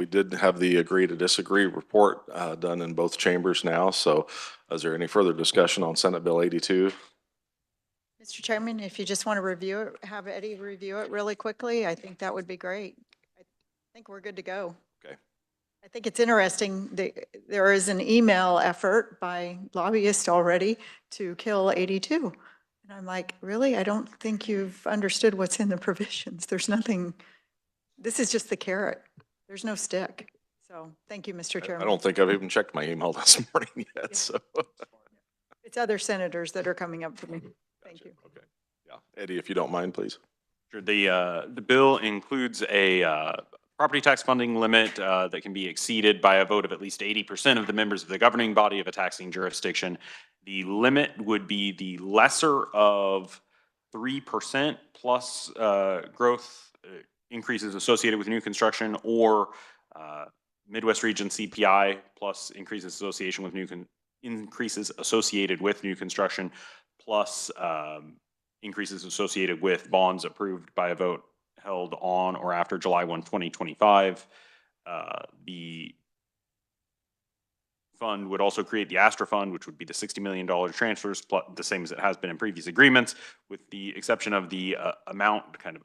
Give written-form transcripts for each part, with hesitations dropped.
We did have the agree to disagree report done in both chambers now. So is there any further discussion on Senate Bill 82? Mr. Chairman, if you just want to review it, have Eddie review it really quickly, I think that would be great. I think we're good to go. Okay. I think it's interesting that there is an email effort by lobbyists already to kill 82. And I'm like, really? I don't think you've understood what's in the provisions. There's nothing, this is just the carrot. There's no stick. So thank you, Mr. Chairman. I don't think I've even checked my email this morning yet. Yeah. So It's other senators that are coming up to me. Thank you. Okay. Yeah. Eddie, if you don't mind, please. Sure. The bill includes a property tax funding limit that can be exceeded by a vote of at least 80% of the members of the governing body of a taxing jurisdiction. The limit would be the lesser of 3% plus growth increases associated with new construction, or Midwest region CPI plus increases associated with new construction, plus increases associated with bonds approved by a vote held on or after July 1, 2025. The fund would also create the Astra Fund, which would be the $60 million transfers, plus the same as it has been in previous agreements, with the exception of the amount kind of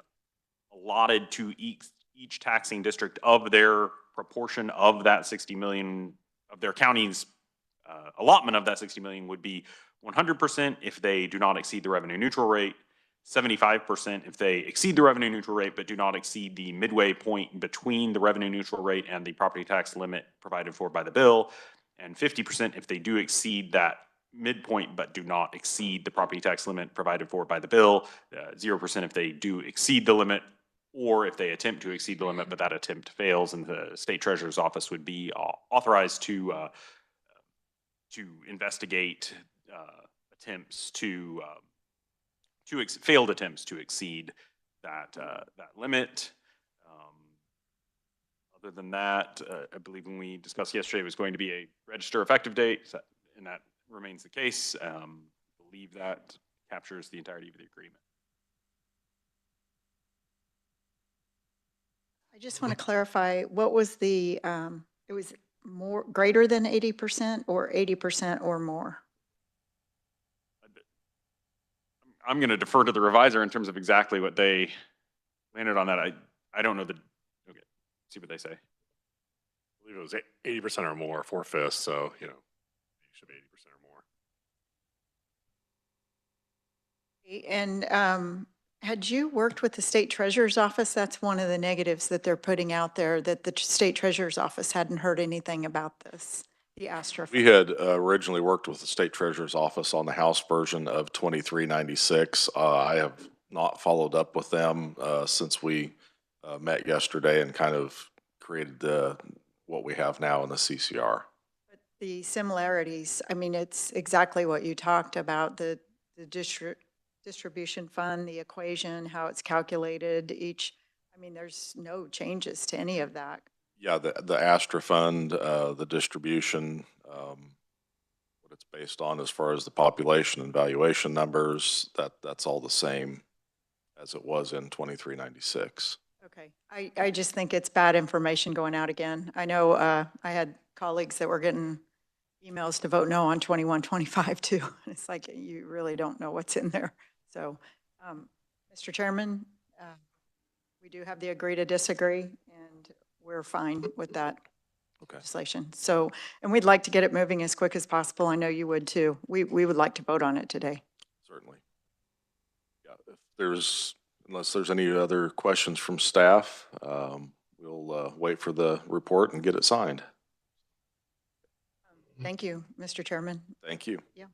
allotted to each taxing district of their proportion of that 60 million, of their county's allotment of that 60 million would be 100% if they do not exceed the revenue neutral rate, 75% if they exceed the revenue neutral rate but do not exceed the midway point between the revenue neutral rate and the property tax limit provided for by the bill, and 50% if they do exceed that midpoint but do not exceed the property tax limit provided for by the bill, 0% if they do exceed the limit, or if they attempt to exceed the limit but that attempt fails, and the state treasurer's office would be authorized to investigate attempts to failed attempts to exceed that limit. Other than that, I believe when we discussed yesterday, it was going to be a register effective date, and that remains the case. I believe that captures the entirety of the agreement. I just want to clarify, what was the, it was greater than 80% or 80% or more? I'm going to defer to the reviser in terms of exactly what they landed on that. I don't know okay, see what they say. I believe it was 80% or more, 4/5, so, you know, it should be 80% or more. And had you worked with the state treasurer's office? That's one of the negatives that they're putting out there, that the state treasurer's office hadn't heard anything about this, the Astra Fund. We had originally worked with the state treasurer's office on the House version of 2396. I have not followed up with them since we met yesterday and kind of created what we have now in the CCR. But the similarities, I mean, it's exactly what you talked about, the distribution fund, the equation, how it's calculated each. I mean, there's no changes to any of that. Yeah, the Astra Fund, the distribution, what it's based on as far as the population and valuation numbers, that's all the same as it was in 2396. Okay, I just think it's bad information going out again. I know I had colleagues that were getting emails to vote no on 2125 too. It's like, you really don't know what's in there. So, Mr. Chairman, we do have the agree to disagree, and we're fine with that legislation. So, and we'd like to get it moving as quick as possible. I know you would too. We would like to vote on it today. Certainly. Yeah, unless there's any other questions from staff, we'll wait for the report and get it signed. Thank you, Mr. Chairman. Thank you. Yeah.